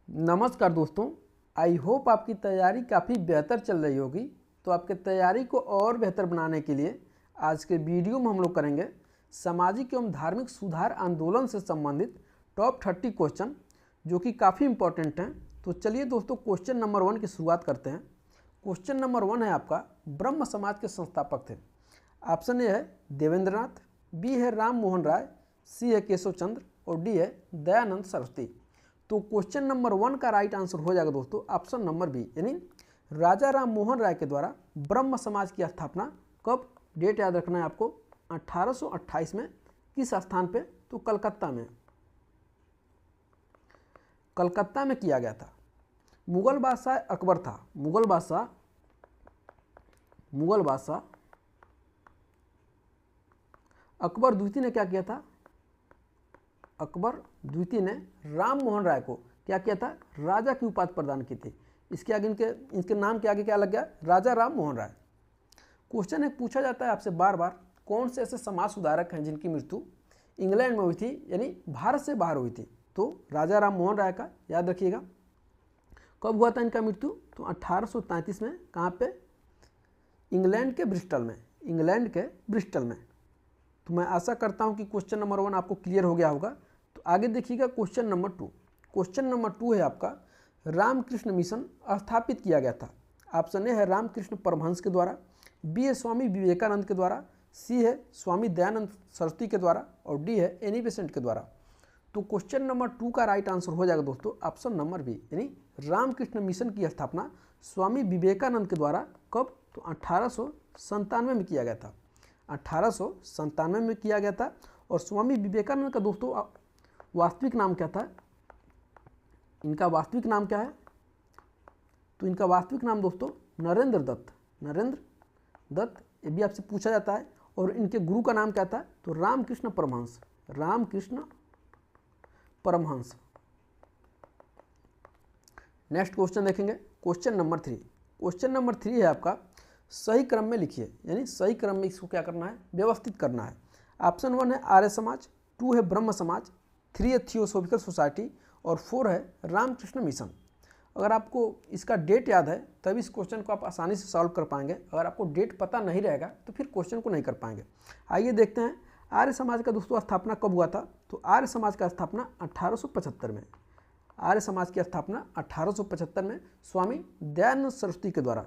नमस्कार दोस्तों, I hope आपकी तैयारी काफ़ी बेहतर चल रही होगी। तो आपके तैयारी को और बेहतर बनाने के लिए आज के वीडियो में हम लोग करेंगे सामाजिक एवं धार्मिक सुधार आंदोलन से संबंधित टॉप 30 क्वेश्चन जो कि काफ़ी इंपॉर्टेंट हैं। तो चलिए दोस्तों, क्वेश्चन नंबर 1 की शुरुआत करते हैं। क्वेश्चन नंबर 1 है आपका, ब्रह्म समाज के संस्थापक थे। ऑप्शन ए है देवेंद्रनाथ, बी है राम मोहन राय, सी है केशव चंद्र और डी है दयानंद सरस्वती। तो क्वेश्चन नंबर 1 का राइट आंसर हो जाएगा दोस्तों ऑप्शन नंबर बी, यानी राजा राम मोहन राय के द्वारा ब्रह्म समाज की स्थापना कब, डेट याद रखना है आपको, 1828 में। किस स्थान पे? तो कलकत्ता में। कलकत्ता में किया गया था। मुगल बादशाह अकबर था। मुगल बादशाह अकबर द्वितीय ने क्या किया था? अकबर द्वितीय ने राम मोहन राय को क्या किया था? राजा की उपाधि प्रदान की थी। इसके आगे इनके नाम के आगे क्या लग गया? राजा राम मोहन राय। क्वेश्चन एक पूछा जाता है आपसे बार बार, कौन से ऐसे समाज सुधारक हैं जिनकी मृत्यु इंग्लैंड में हुई थी, यानी भारत से बाहर हुई थी? तो राजा राम मोहन राय का याद रखिएगा। कब हुआ था इनका मृत्यु? तो 1833 में। कहाँ पे? इंग्लैंड के ब्रिस्टल में। तो मैं आशा करता हूं कि क्वेश्चन नंबर 1 आपको क्लियर हो गया होगा। तो आगे देखिएगा क्वेश्चन नंबर 2। क्वेश्चन नंबर 2 है आपका, रामकृष्ण मिशन स्थापित किया गया था। ऑप्शन ए है रामकृष्ण परमहंस के द्वारा, बी है स्वामी विवेकानंद के द्वारा, सी है स्वामी दयानंद सरस्वती के द्वारा और डी है एनी बेसेंट के द्वारा। तो क्वेश्चन नंबर 2 का राइट आंसर हो जाएगा दोस्तों ऑप्शन नंबर बी, यानी रामकृष्ण मिशन की स्थापना स्वामी विवेकानंद के द्वारा कब? तो 1897 में किया गया था। 1897 में किया गया था। और स्वामी विवेकानंद का दोस्तों वास्तविक नाम क्या था? इनका वास्तविक नाम क्या है? तो इनका वास्तविक नाम दोस्तों नरेंद्र दत्त। ये भी आपसे पूछा जाता है। और इनके गुरु का नाम क्या था? तो रामकृष्ण परमहंस। नेक्स्ट क्वेश्चन देखेंगे, क्वेश्चन नंबर 3। क्वेश्चन नंबर 3 है आपका, सही क्रम में लिखिए, यानी सही क्रम में इसको क्या करना है? व्यवस्थित करना है। ऑप्शन 1 है आर्य समाज, 2 है ब्रह्म समाज, 3 है थियोसॉफिकल सोसाइटी और 4 है रामकृष्ण मिशन। अगर आपको इसका डेट याद है तभी इस क्वेश्चन को आप आसानी से सॉल्व कर पाएंगे। अगर आपको डेट पता नहीं रहेगा तो फिर क्वेश्चन को नहीं कर पाएंगे। आइए देखते हैं आर्य समाज का दोस्तों स्थापना कब हुआ था। तो आर्य समाज का स्थापना 1875 में। आर्य समाज की स्थापना 1875 में स्वामी दयानंद सरस्वती के द्वारा।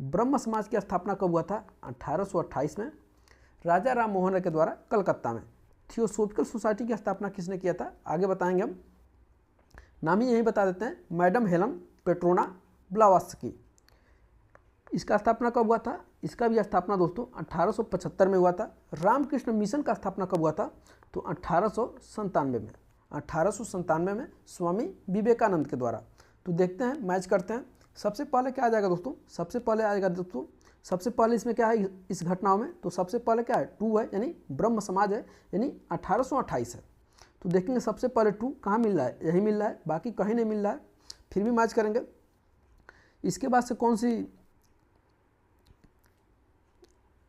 ब्रह्म समाज की स्थापना कब हुआ था? 1828 में, राजा राम मोहन राय के द्वारा कलकत्ता में। थियोसॉफिकल सोसाइटी की स्थापना किसने किया था? आगे बताएंगे हम, नाम ही यही बता देते हैं, मैडम हेलन पेट्रोना ब्लावात्स्की। इसका स्थापना कब हुआ था? इसका भी स्थापना दोस्तों 1875 में हुआ था। रामकृष्ण मिशन का स्थापना कब हुआ था? तो 1897 में। 1897 में स्वामी विवेकानंद के द्वारा। तो देखते हैं, मैच करते हैं। सबसे पहले क्या आ जाएगा दोस्तों? सबसे पहले इसमें क्या है इस घटनाओं में? तो सबसे पहले क्या है? 2 है, यानी ब्रह्म समाज है, यानी 1828 है। तो देखेंगे सबसे पहले 2 कहाँ मिल रहा है? यही मिल रहा है, बाकी कहीं नहीं मिल रहा है। फिर भी मैच करेंगे। इसके बाद से कौन सी?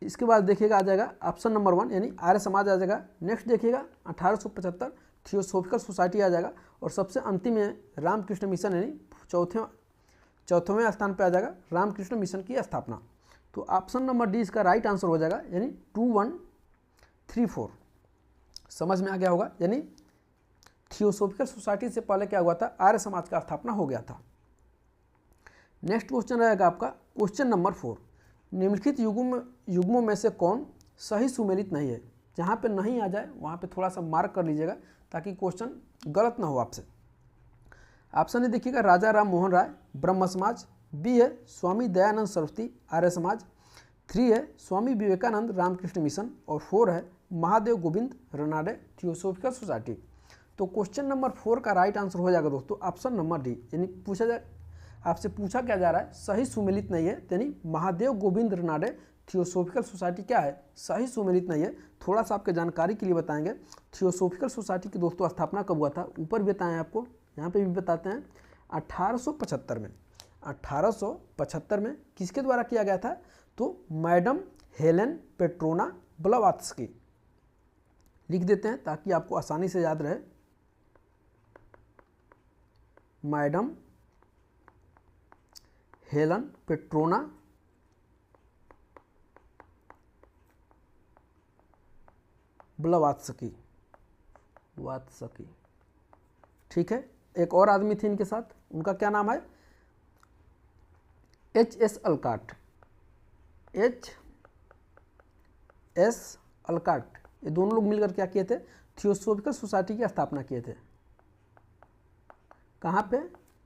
इसके बाद देखिएगा आ जाएगा ऑप्शन नंबर 1, यानी आर्य समाज आ जाएगा। नेक्स्ट देखिएगा 1875 थियोसॉफिकल सोसाइटी आ जाएगा। और सबसे अंतिम है रामकृष्ण मिशन, यानी चौथवें स्थान पे आ जाएगा रामकृष्ण मिशन की स्थापना। तो ऑप्शन नंबर डी इसका राइट आंसर हो जाएगा, यानी 2, 1, 3, 4। समझ में आ गया होगा, यानी थियोसॉफिकल सोसाइटी से पहले क्या हुआ था? आर्य समाज का स्थापना हो गया था। नेक्स्ट क्वेश्चन रहेगा आपका क्वेश्चन नंबर 4। निम्नलिखित युग्मों में से कौन सही सुमेलित नहीं है? जहाँ पे नहीं आ जाए वहाँ पे थोड़ा सा मार्क कर लीजिएगा ताकि क्वेश्चन गलत ना हो आपसे। ऑप्शन ए देखिएगा, राजा राम मोहन राय ब्रह्म समाज, बी है स्वामी दयानंद सरस्वती आर्य समाज, 3 है स्वामी विवेकानंद रामकृष्ण मिशन और 4 है महादेव गोविंद रनाडे थियोसॉफिकल सोसाइटी। तो क्वेश्चन नंबर 4 का राइट आंसर हो जाएगा दोस्तों ऑप्शन नंबर डी, यानी आपसे पूछा क्या जा रहा है? सही सुमेलित नहीं है, यानी महादेव गोविंद रनाडे थियोसॉफिकल सोसाइटी क्या है? सही सुमेलित नहीं है। थोड़ा सा आपके जानकारी के लिए बताएंगे, थियोसॉफिकल सोसाइटी की दोस्तों स्थापना कब हुआ था? ऊपर भी बताएं आपको, यहाँ पे भी बताते हैं 1875 में। 1875 में किसके द्वारा किया गया था? तो मैडम हेलेन पेट्रोना ब्लावात्स्की। लिख देते हैं ताकि आपको आसानी से याद रहे। Madam Helen Petrovna Blavatsky. ठीक है, एक और आदमी थे इनके साथ, उनका क्या नाम है, H.S. अलकाट। ये दोनों लोग मिलकर क्या किए थे, थियोसॉफिकल सोसाइटी की स्थापना किए थे। कहाँ पे,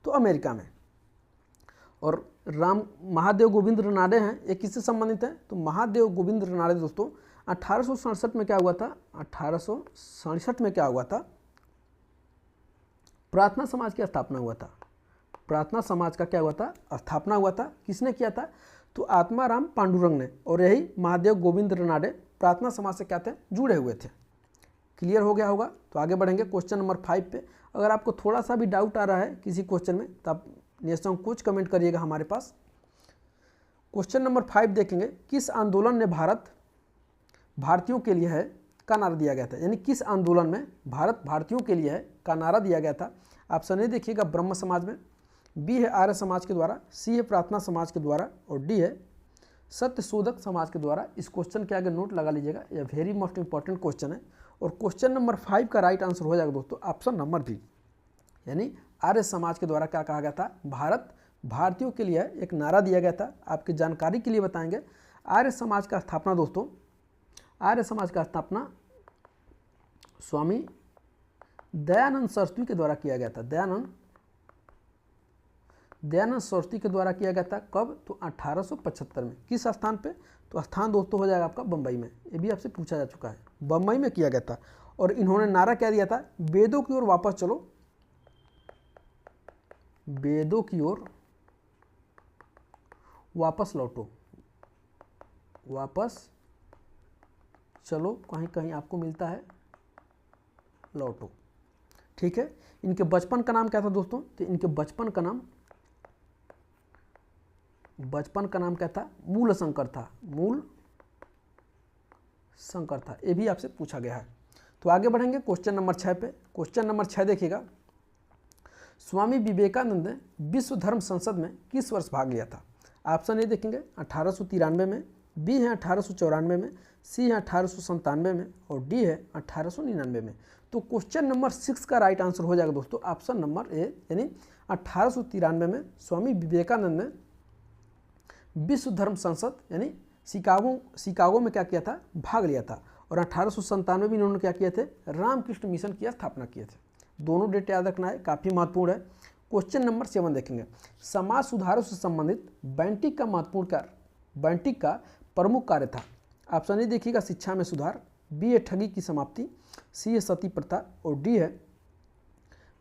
तो अमेरिका में। और राम महादेव गोविंद रनाडे हैं, ये किससे संबंधित हैं, तो महादेव गोविंद रनाडे दोस्तों 1867 में क्या हुआ था, 1867 में क्या हुआ था, प्रार्थना समाज की स्थापना हुआ था। प्रार्थना समाज का क्या हुआ था, स्थापना हुआ था। किसने किया था, तो आत्माराम पांडुरंग ने, और यही महादेव गोविंद रनाडे प्रार्थना समाज से क्या थे, जुड़े हुए थे। क्लियर हो गया होगा। तो आगे बढ़ेंगे क्वेश्चन नंबर 5 पे। अगर आपको थोड़ा सा भी डाउट आ रहा है किसी क्वेश्चन में तो आप निसंकोच कमेंट करिएगा हमारे पास। क्वेश्चन नंबर 5 देखेंगे, किस आंदोलन ने भारतीयों के लिए है का नारा दिया गया था, यानी किस आंदोलन में भारत भारतीयों के लिए है का नारा दिया गया था। ऑप्शन ए देखिएगा ब्रह्म समाज में, बी है आर्य समाज के द्वारा, सी है प्रार्थना समाज के द्वारा, और डी है सत्यशोधक समाज के द्वारा। इस क्वेश्चन के आगे नोट लगा लीजिएगा, यह वेरी मोस्ट इंपॉर्टेंट क्वेश्चन है। और क्वेश्चन नंबर 5 का राइट आंसर हो जाएगा दोस्तों ऑप्शन नंबर बी, यानी आर्य समाज के द्वारा क्या कहा गया था, भारत भारतीयों के लिए एक नारा दिया गया था। आपकी जानकारी के लिए बताएंगे, आर्य समाज का स्थापना दोस्तों, आर्य समाज का स्थापना स्वामी दयानंद सरस्वती के द्वारा किया गया था। दयानंद सरस्वती के द्वारा किया गया था। कब, तो 1875 में। किस स्थान पे, तो स्थान दोस्तों हो जाएगा आपका बम्बई में। ये भी आपसे पूछा जा चुका है, बम्बई में किया गया था। और इन्होंने नारा क्या दिया था, वेदों की ओर वापस चलो, वेदों की ओर वापस लौटो, वापस चलो, कहीं कहीं आपको मिलता है लौटो। ठीक है, इनके बचपन का नाम क्या था दोस्तों, तो इनके बचपन का नाम क्या था, मूल शंकर था, मूल शंकर था। ये भी आपसे पूछा गया है। तो आगे बढ़ेंगे क्वेश्चन नंबर 6 पे। क्वेश्चन नंबर 6 देखिएगा, स्वामी विवेकानंद ने विश्व धर्म संसद में किस वर्ष भाग लिया था। ऑप्शन ए देखेंगे 1893 में, बी है 1894 में, सी है 1897 में, और डी है 1899 में। तो क्वेश्चन नंबर 6 का राइट आंसर हो जाएगा दोस्तों ऑप्शन नंबर ए, यानी 1893 में स्वामी विवेकानंद ने विश्व धर्म संसद यानी शिकागो में क्या किया था, भाग लिया था। और 1897 में इन्होंने क्या किए थे, रामकृष्ण मिशन की स्थापना किए थे। दोनों डेट याद रखना है, काफ़ी महत्वपूर्ण है। क्वेश्चन नंबर 7 देखेंगे, समाज सुधारों से संबंधित बेंटिक का प्रमुख कार्य था। ऑप्शन ए देखिएगा शिक्षा में सुधार, बी है ठगी की समाप्ति, सी है सती प्रथा, और डी है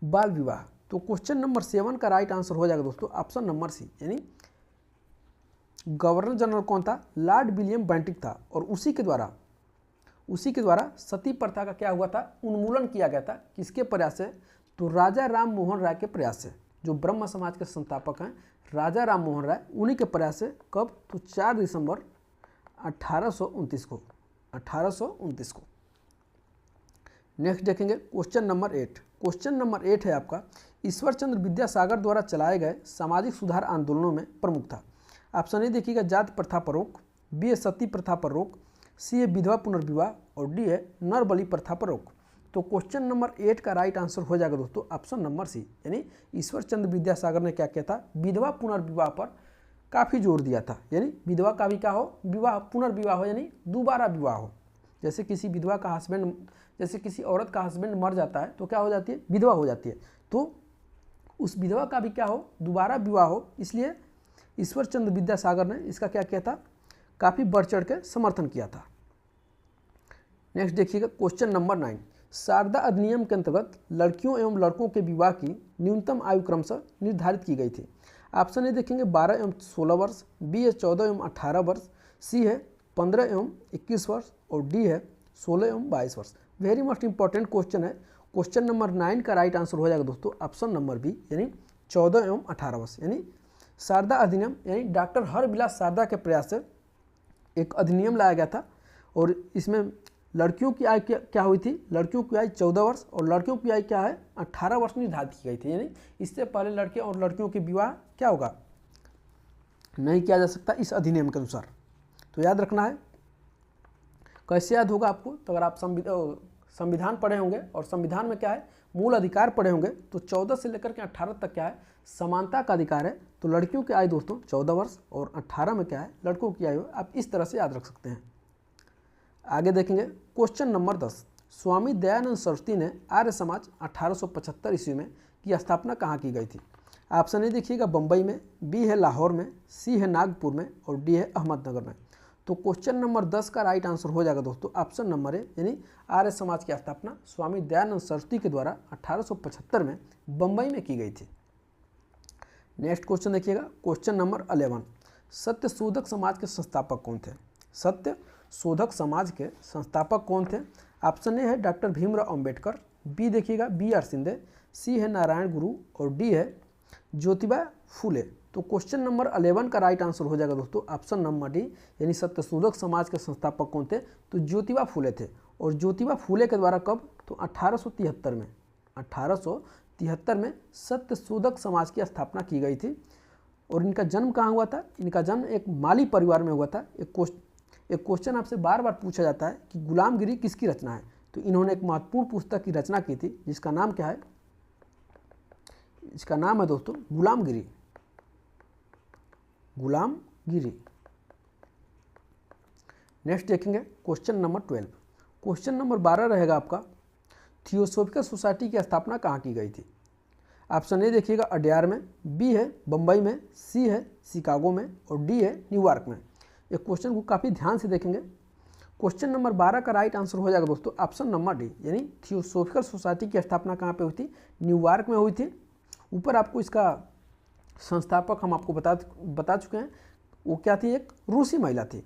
बाल विवाह। तो क्वेश्चन नंबर 7 का राइट आंसर हो जाएगा दोस्तों ऑप्शन नंबर सी, यानी गवर्नर जनरल कौन था, लॉर्ड विलियम बेंटिक था। और उसी के द्वारा सती प्रथा का क्या हुआ था, उन्मूलन किया गया था। किसके प्रयास से, तो राजा राम मोहन राय के प्रयास से। जो ब्रह्म समाज के संस्थापक हैं राजा राम मोहन राय, उन्हीं के प्रयास से। कब, तो 4 दिसंबर 1829 को। नेक्स्ट देखेंगे क्वेश्चन नंबर 8। क्वेश्चन नंबर 8 है आपका, ईश्वर चंद्र विद्यासागर द्वारा चलाए गए सामाजिक सुधार आंदोलनों में प्रमुख था। ऑप्शन ए देखिएगा जाति प्रथा पर रोक, बी है सती प्रथा पर रोक, सी है विधवा पुनर्विवाह, और डी है नर बलि प्रथा पर रोक। तो क्वेश्चन नंबर 8 का राइट आंसर हो जाएगा दोस्तों ऑप्शन नंबर सी, यानी ईश्वर चंद्र विद्यासागर ने क्या किया था, विधवा पुनर्विवाह पर काफ़ी जोर दिया था। यानी विधवा का भी क्या हो, विवाह पुनर्विवाह हो, यानी दोबारा विवाह हो। जैसे किसी विधवा का हस्बैंड, जैसे किसी औरत का हस्बैंड मर जाता है तो क्या हो जाती है, विधवा हो जाती है। तो उस विधवा का भी क्या हो, दोबारा विवाह हो। इसलिए ईश्वर चंद्र विद्यासागर ने इसका क्या किया था, काफ़ी बढ़ चढ़ के समर्थन किया था। नेक्स्ट देखिएगा क्वेश्चन नंबर 9, शारदा अधिनियम के अंतर्गत लड़कियों एवं लड़कों के विवाह की न्यूनतम आयु क्रमशः निर्धारित की गई थी। ऑप्शन ए देखेंगे 12 एवं 16 वर्ष, बी है 14 एवं 18 वर्ष, सी है 15 एवं 21 वर्ष, और डी है 16 एवं 22 वर्ष। वेरी मोस्ट इंपॉर्टेंट क्वेश्चन है। क्वेश्चन नंबर 9 का राइट आंसर हो जाएगा दोस्तों ऑप्शन नंबर बी, यानी 14 एवं 18 वर्ष। यानी शारदा अधिनियम, यानी डॉक्टर हरविलास शारदा के प्रयास से एक अधिनियम लाया गया था। और इसमें लड़कियों की आयु क्या हुई थी, लड़कियों की आयु 14 वर्ष और लड़कियों की आयु क्या है 18 वर्ष निर्धारित की गई थी। यानी इससे पहले लड़के और लड़कियों के विवाह क्या होगा, नहीं किया जा सकता इस अधिनियम के अनुसार। तो याद रखना है। कैसे याद होगा आपको, तो अगर आप संविधान पढ़े होंगे और संविधान में क्या है मूल अधिकार पढ़े होंगे, तो 14 से लेकर के 18 तक क्या है समानता का अधिकार है। तो लड़कियों की आयु दोस्तों 14 वर्ष और 18 में क्या है लड़कों की आयु। आप इस तरह से याद रख सकते हैं। आगे देखेंगे क्वेश्चन नंबर 10, स्वामी दयानंद सरस्वती ने आर्य समाज 1875 ईस्वी में की स्थापना कहाँ की गई थी। ऑप्शन ए देखिएगा बम्बई में, बी है लाहौर में, सी है नागपुर में और डी है अहमदनगर में। तो क्वेश्चन नंबर 10 का राइट आंसर हो जाएगा दोस्तों ऑप्शन नंबर ए, यानी आर्य समाज की स्थापना स्वामी दयानंद सरस्वती के द्वारा 1875 में बम्बई में की गई थी। नेक्स्ट क्वेश्चन देखिएगा क्वेश्चन नंबर 11, सत्य शोधक समाज के संस्थापक कौन थे। सत्य शोधक समाज के संस्थापक कौन थे। ऑप्शन ए है डॉक्टर भीमराव अंबेडकर, बी देखिएगा बी आर शिंदे, सी है नारायण गुरु और डी है ज्योतिबा फूले। तो क्वेश्चन नंबर 11 का राइट आंसर हो जाएगा दोस्तों ऑप्शन नंबर डी, यानी सत्यशोधक समाज के संस्थापक कौन थे, तो ज्योतिबा फूले थे। और ज्योतिबा फूले के द्वारा कब, तो 1873 में सत्यशोधक समाज की स्थापना की गई थी। और इनका जन्म कहाँ हुआ था, इनका जन्म एक माली परिवार में हुआ था। एक क्वेश्चन आपसे बार बार पूछा जाता है कि गुलामगिरी किसकी रचना है, तो इन्होंने एक महत्वपूर्ण पुस्तक की रचना की थी जिसका नाम क्या है, इसका नाम है दोस्तों गुलामगिरी। गुलामगिरी। नेक्स्ट देखेंगे क्वेश्चन नंबर 12। क्वेश्चन नंबर 12 रहेगा आपका, थियोसॉफिकल सोसाइटी की स्थापना कहाँ की गई थी। ऑप्शन ए देखिएगा अडयार में, बी है बम्बई में, सी है शिकागो में और डी है न्यूयॉर्क में। ये क्वेश्चन को काफ़ी ध्यान से देखेंगे। क्वेश्चन नंबर 12 का राइट आंसर हो जाएगा दोस्तों ऑप्शन नंबर डी, यानी थियोसॉफिकल सोसाइटी की स्थापना कहाँ पे हुई थी, न्यूयॉर्क में हुई थी। ऊपर आपको इसका संस्थापक हम आपको बता चुके हैं, वो क्या थी, एक रूसी महिला थी।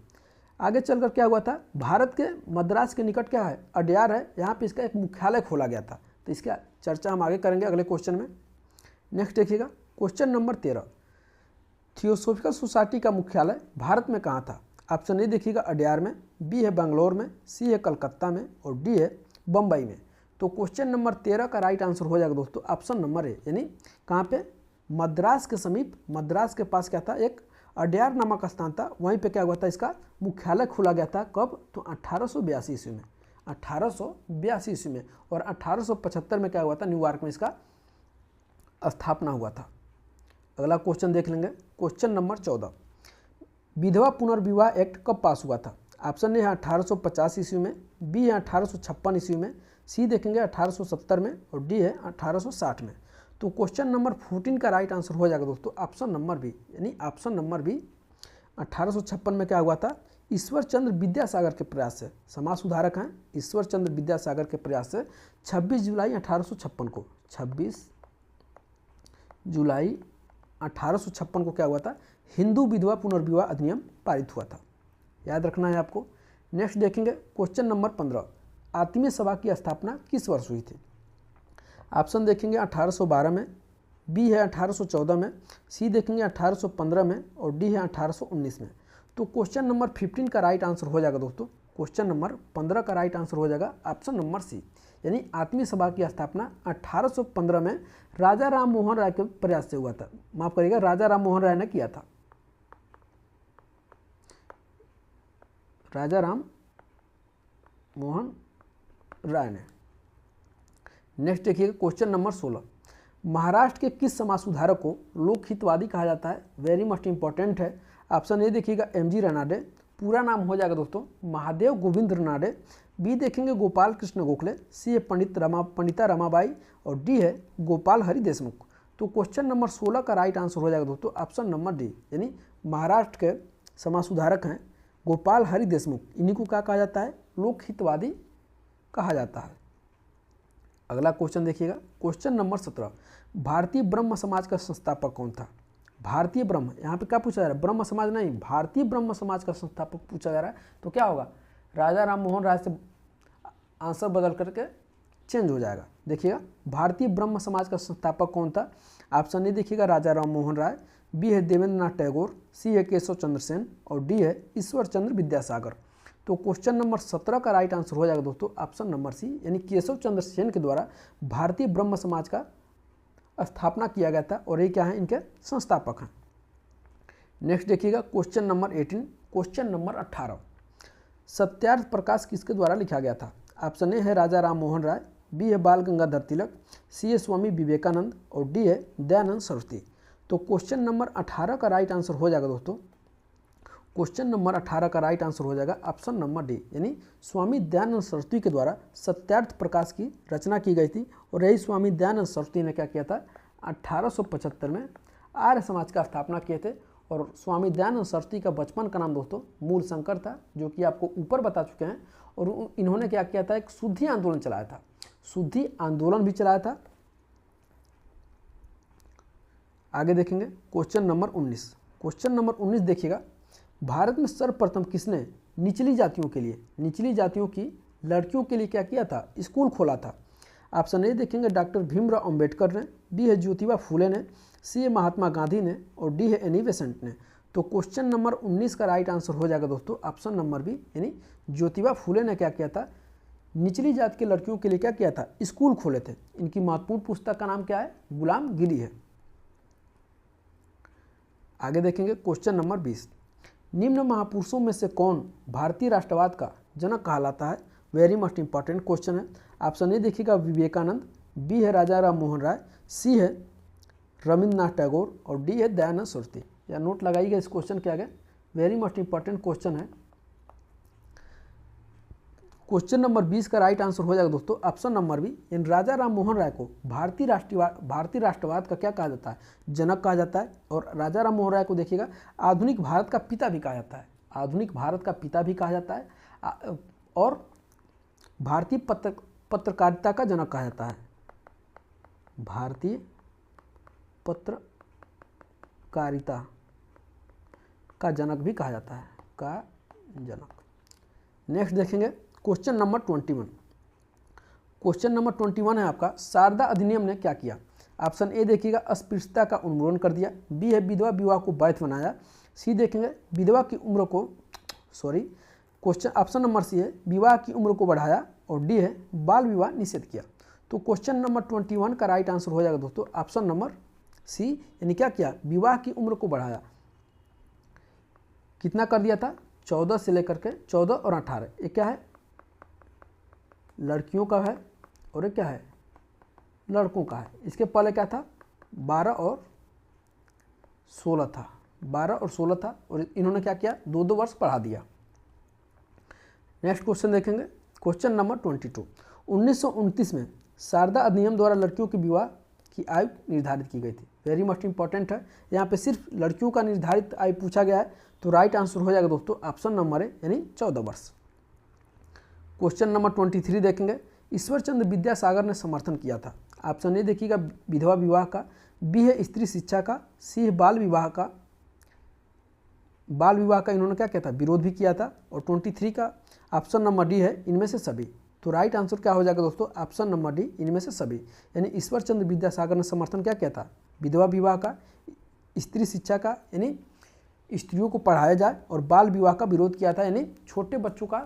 आगे चलकर क्या हुआ था, भारत के मद्रास के निकट क्या है अडयार है, यहाँ पे इसका एक मुख्यालय खोला गया था। तो इसका चर्चा हम आगे करेंगे अगले क्वेश्चन में। नेक्स्ट देखिएगा क्वेश्चन नंबर 13, थियोसॉफिकल सोसाइटी का मुख्यालय भारत में कहाँ था। ऑप्शन ए देखिएगा अडयार में, बी है बेंगलोर में, सी है कलकत्ता में और डी है बम्बई में। तो क्वेश्चन नंबर 13 का राइट आंसर हो जाएगा दोस्तों ऑप्शन नंबर ए, यानी कहाँ पे, मद्रास के समीप, मद्रास के पास क्या था, एक अडयार नामक स्थान था, वहीं पे क्या हुआ था, इसका मुख्यालय खोला गया था। कब, तो 1882 ईस्वी में, 1882 ईस्वी में। और 1875 में क्या हुआ था, न्यूयॉर्क में इसका स्थापना हुआ था। अगला क्वेश्चन देख लेंगे क्वेश्चन नंबर 14, विधवा पुनर्विवाह एक्ट कब पास हुआ था। ऑप्शन ए है 1850 ईस्वी में, बी है 1856 ईस्वी में, सी देखेंगे 1870 में और डी है 1860 में। तो क्वेश्चन नंबर 14 का राइट आंसर हो जाएगा दोस्तों ऑप्शन नंबर बी, यानी ऑप्शन नंबर बी। 1856 में क्या हुआ था, ईश्वर चंद्र विद्यासागर के प्रयास से, समाज सुधारक हैं ईश्वर चंद्र विद्यासागर के प्रयास से 26 जुलाई 1856 को, 26 जुलाई 1856 को क्या हुआ था, हिंदू विधवा पुनर्विवाह अधिनियम पारित हुआ था। याद रखना है आपको। नेक्स्ट देखेंगे क्वेश्चन नंबर 15, आत्मीय सभा की स्थापना किस वर्ष हुई थी। ऑप्शन देखेंगे 1812 में, बी है 1814 में, सी देखेंगे 1815 में और डी है 1819 में। तो क्वेश्चन नंबर 15 का राइट आंसर हो जाएगा दोस्तों, क्वेश्चन नंबर 15 का राइट आंसर हो जाएगा ऑप्शन नंबर सी, यानी आत्मीय सभा की स्थापना 1815 में राजा राम मोहन राय के प्रयास से हुआ था। माफ करिएगा, राजा राम मोहन राय ने किया था, राजा राम मोहन राय ने। नेक्स्ट देखिएगा क्वेश्चन नंबर 16, महाराष्ट्र के किस समाज सुधारक को लोक हितवादी कहा जाता है। वेरी मस्ट इंपॉर्टेंट है। ऑप्शन ए देखिएगा एमजी रनाडे, पूरा नाम हो जाएगा दोस्तों महादेव गोविंद रनाडे, बी देखेंगे गोपाल कृष्ण गोखले, सी है पंडिता रमाबाई और डी है गोपाल हरि देशमुख। तो क्वेश्चन नंबर 16 का राइट आंसर हो जाएगा दोस्तों ऑप्शन नंबर डी, यानी महाराष्ट्र के समाज सुधारक हैं गोपाल हरि देशमुख, इन्हीं को क्या कहा जाता है, लोक हितवादी कहा जाता है। अगला क्वेश्चन देखिएगा क्वेश्चन नंबर 17, भारतीय ब्रह्म समाज का संस्थापक कौन था। भारतीय ब्रह्म, यहाँ पे क्या पूछा जा रहा है, ब्रह्म समाज नहीं, भारतीय ब्रह्म समाज का संस्थापक पूछा जा रहा है। तो क्या होगा, राजा राम मोहन राय से आंसर बदल करके चेंज हो जाएगा। देखिएगा भारतीय ब्रह्म समाज का संस्थापक कौन था। ऑप्शन ए देखिएगा राजा राम मोहन राय, बी है देवेंद्र नाथ टैगोर, सी है केशव चंद्र सेन और डी है ईश्वर चंद्र विद्यासागर। तो क्वेश्चन नंबर 17 का राइट आंसर हो जाएगा दोस्तों ऑप्शन नंबर सी, यानी केशव चंद्र सेन के द्वारा भारतीय ब्रह्म समाज का स्थापना किया गया था और ये क्या है, इनके संस्थापक हैं। नेक्स्ट देखिएगा question number 18, question number 18, Satyarth Prakash किसके द्वारा लिखा गया था? ऑप्शन ए है राजा राम मोहन राय, बी है बाल गंगाधर तिलक, सी है स्वामी विवेकानंद और डी है दयानंद सरस्वती। तो क्वेश्चन नंबर 18 का राइट आंसर हो जाएगा दोस्तों, क्वेश्चन नंबर 18 का राइट आंसर हो जाएगा ऑप्शन नंबर डी, यानी स्वामी दयानंद सरस्वती के द्वारा सत्यार्थ प्रकाश की रचना की गई थी और यही स्वामी दयानंद सरस्वती ने क्या किया था, 1875 में आर्य समाज का स्थापना किए थे। और स्वामी दयानंद सरस्वती का बचपन का नाम दोस्तों मूल शंकर था, जो कि आपको ऊपर बता चुके हैं। और इन्होंने क्या किया था, एक शुद्धि आंदोलन चलाया था, शुद्धि आंदोलन भी चलाया था। आगे देखेंगे क्वेश्चन नंबर 19, क्वेश्चन नंबर 19 देखिएगा, भारत में सर्वप्रथम किसने निचली जातियों के लिए, निचली जातियों की लड़कियों के लिए क्या किया था, स्कूल खोला था? ऑप्शन ए देखेंगे डॉक्टर भीमराव अंबेडकर ने, बी है ज्योतिबा फूले ने, सी है महात्मा गांधी ने और डी है एनी बेसेंट ने। तो क्वेश्चन नंबर 19 का राइट आंसर हो जाएगा दोस्तों ऑप्शन नंबर बी, यानी ज्योतिबा फूले ने क्या किया था, निचली जात की लड़कियों के लिए क्या किया था, स्कूल खोले थे। इनकी महत्वपूर्ण पुस्तक का नाम क्या है, गुलामगिरी है। आगे देखेंगे क्वेश्चन नंबर 20, निम्न महापुरुषों में से कौन भारतीय राष्ट्रवाद का जनक कहलाता है? वेरी मस्ट इंपॉर्टेंट क्वेश्चन है। ऑप्शन ए देखिएगा विवेकानंद, बी है राजा राम मोहन राय, सी है रविंद्रनाथ टैगोर और डी है दयानंद सरस्वती। या नोट लगाइएगा इस क्वेश्चन के आगे, वेरी मस्ट इंपॉर्टेंट क्वेश्चन है। क्वेश्चन नंबर 20 का राइट आंसर हो जाएगा दोस्तों ऑप्शन नंबर बी, यानी राजा राम मोहन राय को भारतीय राष्ट्रवाद का क्या कहा जाता है, जनक कहा जाता है। और राजा राम मोहन राय को देखिएगा आधुनिक भारत का पिता भी कहा जाता है, आधुनिक भारत का पिता भी कहा जाता है और भारतीय पत्रकारिता का जनक कहा जाता है, भारतीय पत्रकारिता का जनक भी कहा जाता है, का जनक। नेक्स्ट देखेंगे क्वेश्चन नंबर 21, क्वेश्चन नंबर 21 है आपका, शारदा अधिनियम ने क्या किया? ऑप्शन ए देखिएगा अस्पृश्यता का उन्मूलन कर दिया, बी है विधवा विवाह को वैध बनाया, सी देखेंगे विधवा की उम्र को क्वेश्चन ऑप्शन नंबर सी है विवाह की उम्र को बढ़ाया और डी है बाल विवाह निषेध किया। तो क्वेश्चन नंबर 21 का राइट आंसर हो जाएगा दोस्तों ऑप्शन नंबर सी, यानी क्या किया, विवाह की उम्र को बढ़ाया। कितना कर दिया था, 14 से लेकर के 14 और 18। ये क्या है, लड़कियों का है और ये क्या है, लड़कों का है। इसके पहले क्या था, 12 और 16 था, 12 और 16 था और इन्होंने क्या किया, 2-2 वर्ष बढ़ा दिया। नेक्स्ट क्वेश्चन देखेंगे क्वेश्चन नंबर 22, 1929 में शारदा अधिनियम द्वारा लड़कियों के विवाह की आयु निर्धारित की गई थी। वेरी मस्ट इंपॉर्टेंट है, यहाँ पे सिर्फ लड़कियों का निर्धारित आयु पूछा गया है, तो राइट आंसर हो जाएगा दोस्तों ऑप्शन नंबर ए, यानी 14 वर्ष। क्वेश्चन नंबर 23 देखेंगे, ईश्वरचंद्र विद्यासागर ने समर्थन किया था। ऑप्शन ए देखिएगा विधवा विवाह का, बी है स्त्री शिक्षा का, सी है बाल विवाह का, इन्होंने क्या किया था, विरोध भी किया था। और 23 का ऑप्शन नंबर डी है इनमें से सभी। तो राइट आंसर क्या हो जाएगा दोस्तों ऑप्शन नंबर डी, इनमें से सभी। यानी ईश्वरचंद्र विद्यासागर ने समर्थन क्या किया था, विधवा विवाह का, स्त्री शिक्षा का, यानी स्त्रियों को पढ़ाया जाए, और बाल विवाह का विरोध किया था, यानी छोटे बच्चों का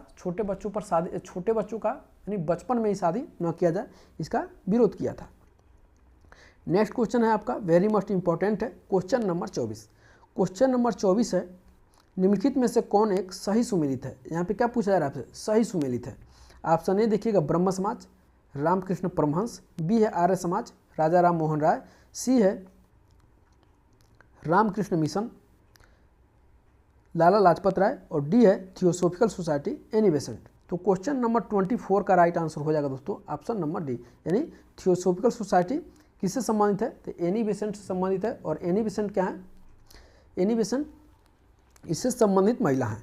यानी बचपन में ही शादी न किया जाए, इसका विरोध किया था। नेक्स्ट क्वेश्चन है आपका, वेरी मस्ट इंपॉर्टेंट है, क्वेश्चन नंबर 24। क्वेश्चन नंबर 24 है, निम्नलिखित में से कौन एक सही सुमेलित है? यहाँ पे क्या पूछा जा रहा है आपसे, सही सुमेलित है। ऑप्शन ए देखिएगा ब्रह्म समाज, रामकृष्ण परमहंस, बी है आर्य समाज, राजा राम मोहन राय, सी है रामकृष्ण मिशन, लाला लाजपत राय और डी है थियोसॉफिकल सोसाइटी, एनी बेसेंट। तो क्वेश्चन नंबर 24 का राइट आंसर हो जाएगा दोस्तों ऑप्शन नंबर डी, यानी थियोसॉफिकल सोसाइटी किससे संबंधित है, तो एनी बेसेंट से संबंधित है। और एनी बेसेंट क्या है, एनी बेसेंट इससे संबंधित महिला हैं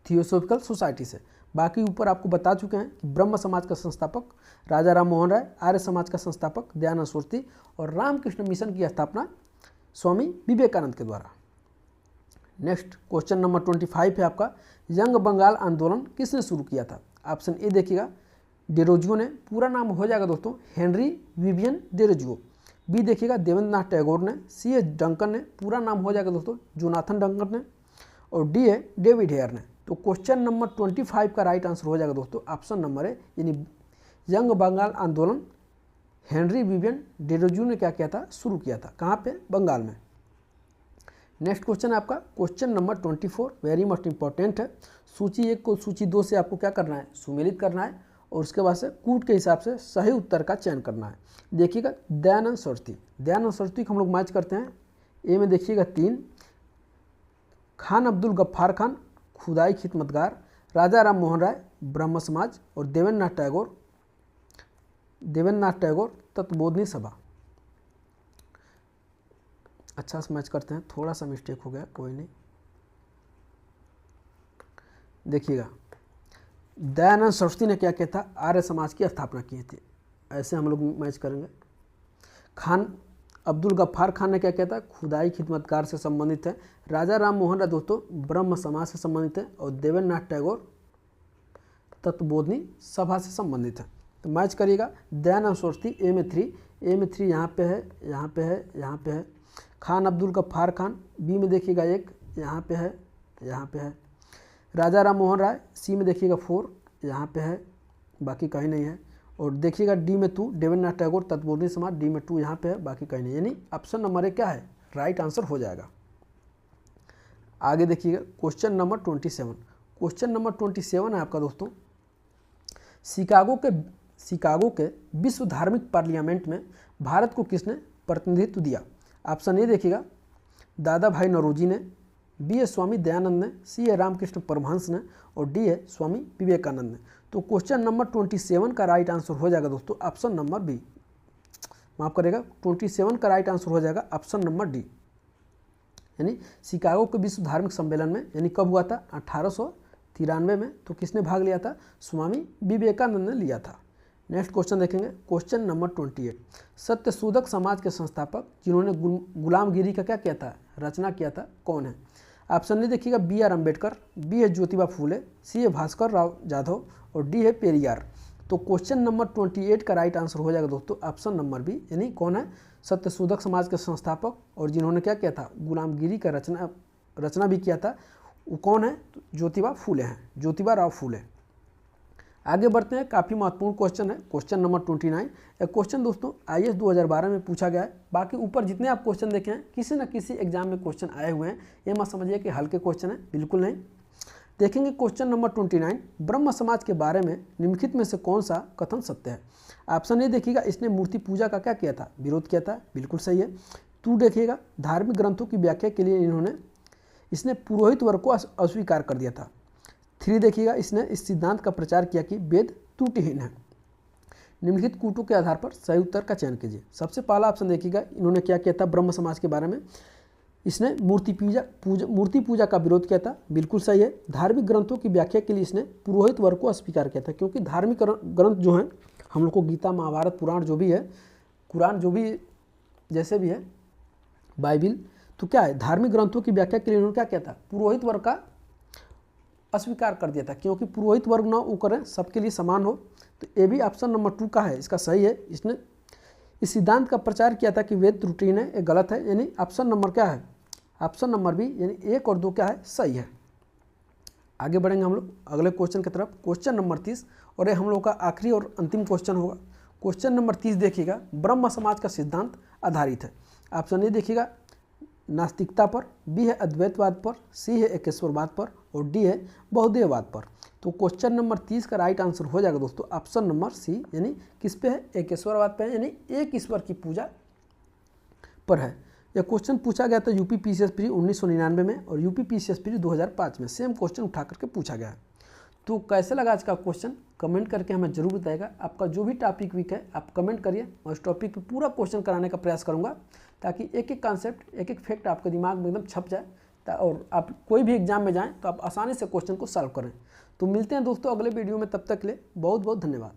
थियोसॉफिकल सोसाइटी से। बाकी ऊपर आपको बता चुके हैं कि ब्रह्म समाज का संस्थापक राजा राम मोहन राय, आर्य समाज का संस्थापक दयानंद सरस्वती और रामकृष्ण मिशन की स्थापना स्वामी विवेकानंद के द्वारा। नेक्स्ट क्वेश्चन नंबर 25 है आपका, यंग बंगाल आंदोलन किसने शुरू किया था? ऑप्शन ए देखिएगा डेरोजियो ने, पूरा नाम हो जाएगा दोस्तों हेनरी विवियन डेरोजियो, बी देखिएगा देवेंद्रनाथ टैगोर ने, सी है डंकन ने, पूरा नाम हो जाएगा दोस्तों जोनाथन डंकन ने और डी है डेविड हेयर ने। तो क्वेश्चन नंबर 25 का राइट आंसर हो जाएगा दोस्तों ऑप्शन नंबर है, यानी यंग बंगाल आंदोलन हेनरी विवियन डेरोजू ने क्या किया था, शुरू किया था। कहाँ पे, बंगाल में। नेक्स्ट क्वेश्चन है आपका question number 24, very much important है। सूची 1 को सूची 2 से आपको क्या करना है, सुमेलित करना है और उसके बाद से कूट के हिसाब से सही उत्तर का चयन करना है। देखिएगा दयानंद सरस्वती, दयानंद सरस्वती को हम लोग मैच करते हैं। ए में देखिएगा 3, खान अब्दुल गफ्फार खान खुदाई खिदमतगार, राजा राम मोहन राय ब्रह्म समाज और देवेंद्रनाथ टैगोर तत्वबोधनी सभा। अच्छा से मैच करते हैं, थोड़ा सा मिस्टेक हो गया, कोई नहीं। देखिएगा दयानंद सरस्वती ने क्या किया था, आर्य समाज की स्थापना की थी। ऐसे हम लोग मैच करेंगे। खान अब्दुल गफ्फार खान ने क्या किया था, खुदाई खिदमतकार से संबंधित है। राजा राम मोहन राय दोस्तों ब्रह्म समाज से संबंधित है और देवेंद्रनाथ टैगोर तत्वबोधनी सभा से संबंधित है। तो मैच करिएगा दयानंद सरस्वती ए में 3 यहाँ पे है, यहाँ पे है, यहाँ पे है। खान अब्दुल गफ्फार खान बी में देखिएगा 1, यहाँ पे है, यहाँ पे है। राजा राम मोहन राय सी में देखिएगा 4, यहाँ पे है, बाकी कहीं नहीं है। और देखिएगा डी में 2, देवेंद्रनाथ टैगोर तत्वबोधनी समाज, डी में 2 यहाँ पे है, बाकी कहीं नहीं। यानी ऑप्शन नंबर 1 क्या है, राइट आंसर हो जाएगा। आगे देखिएगा क्वेश्चन नंबर 27। क्वेश्चन नंबर 27 है आपका दोस्तों, शिकागो के विश्व धार्मिक पार्लियामेंट में भारत को किसने प्रतिनिधित्व दिया। ऑप्शन ए देखिएगा दादा भाई नौरोजी ने, बी है स्वामी दयानंद ने, सी है रामकृष्ण परमहंस ने और डी है स्वामी विवेकानंद ने। तो क्वेश्चन नंबर 27 का राइट आंसर हो जाएगा दोस्तों ऑप्शन नंबर बी, माफ करेगा 27 का राइट आंसर हो जाएगा ऑप्शन नंबर डी। यानी शिकागो के विश्व धार्मिक सम्मेलन में, यानी कब हुआ था, 1893 में। तो किसने भाग लिया था, स्वामी विवेकानंद ने लिया था। नेक्स्ट क्वेश्चन देखेंगे क्वेश्चन नंबर 28। सत्यशोधक समाज के संस्थापक जिन्होंने गुलामगिरी का क्या किया था, रचना किया था, कौन है। ऑप्शन ए देखिएगा बी आर अम्बेडकर, बी है ज्योतिबा फूले, सी है भास्कर राव जाधव और डी है पेरियार। तो क्वेश्चन नंबर 28 का राइट आंसर हो जाएगा दोस्तों ऑप्शन नंबर बी, यानी कौन है, सत्यशोधक समाज के संस्थापक और जिन्होंने क्या किया था, गुलामगिरी का रचना भी किया था, वो कौन है, तो ज्योतिबा फूले हैं, ज्योतिबा राव फूले। आगे बढ़ते हैं, काफ़ी महत्वपूर्ण क्वेश्चन है क्वेश्चन नंबर 29। एक क्वेश्चन दोस्तों IAS 2012 में पूछा गया है। बाकी ऊपर जितने आप क्वेश्चन देखे हैं किसी न किसी एग्जाम में क्वेश्चन आए हुए हैं, ये मत समझिए कि हल्के क्वेश्चन है, बिल्कुल नहीं। देखेंगे क्वेश्चन नंबर 29, ब्रह्म समाज के बारे में निम्नलिखित में से कौन सा कथन सत्य है। ऑप्शन ए देखिएगा इसने मूर्ति पूजा का क्या किया था, विरोध किया था, बिल्कुल सही है। 2 देखिएगा धार्मिक ग्रंथों की व्याख्या के लिए इसने पुरोहित वर्ग को अस्वीकार कर दिया था। 3 देखिएगा इसने इस सिद्धांत का प्रचार किया कि वेद त्रुटिहीन है। निम्नलिखित कूटों के आधार पर सही उत्तर का चयन कीजिए। सबसे पहला ऑप्शन देखिएगा इन्होंने क्या किया था, ब्रह्म समाज के बारे में इसने मूर्ति पूजा का विरोध किया था, बिल्कुल सही है। धार्मिक ग्रंथों की व्याख्या के लिए इसने पुरोहित वर्ग को अस्वीकार किया था, क्योंकि धार्मिक ग्रंथ जो हैं हम लोग को गीता महाभारत पुराण जो भी है, कुरान जो भी जैसे भी है, बाइबिल, तो क्या है धार्मिक ग्रंथों की व्याख्या के लिए इन्होंने क्या किया था, पुरोहित वर्ग का अस्वीकार कर दिया था, क्योंकि पुरोहित वर्ग ना वो करें, सबके लिए समान हो। तो ये भी ऑप्शन नंबर 2 का है, इसका सही है। इसने इस सिद्धांत का प्रचार किया था कि वेद त्रुटिहीन है, ये गलत है, यानी ऑप्शन नंबर क्या है, ऑप्शन नंबर बी, यानी 1 और 2 क्या है, सही है। आगे बढ़ेंगे हम लोग अगले क्वेश्चन की तरफ, क्वेश्चन नंबर 30, और ये हम लोग का आखिरी और अंतिम क्वेश्चन होगा। क्वेश्चन नंबर 30 देखिएगा, ब्रह्म समाज का सिद्धांत आधारित है। ऑप्शन ए देखिएगा नास्तिकता पर, बी है अद्वैतवाद पर, सी है एकेश्वरवाद पर और डी है बहुदेववाद पर। तो क्वेश्चन नंबर 30 का राइट आंसर हो जाएगा दोस्तों ऑप्शन नंबर सी, यानी किस पे है, एकेश्वरवाद पे है, यानी एक ईश्वर की पूजा पर है। यह क्वेश्चन पूछा गया था यूपी PCS प्री 1999 में और यूपी PCS प्री 2005 में, सेम क्वेश्चन उठा करके पूछा गया है। तो कैसे लगा आज का क्वेश्चन, कमेंट करके हमें जरूर बताइएगा। आपका जो भी टॉपिक वीक है आप कमेंट करिए, मैं उस टॉपिक पे पूरा क्वेश्चन कराने का प्रयास करूंगा, ताकि एक एक कॉन्सेप्ट, एक एक फैक्ट आपके दिमाग में एकदम छप जाए, और आप कोई भी एग्जाम में जाएं तो आप आसानी से क्वेश्चन को सॉल्व करें। तो मिलते हैं दोस्तों अगले वीडियो में, तब तक के लिए बहुत बहुत धन्यवाद।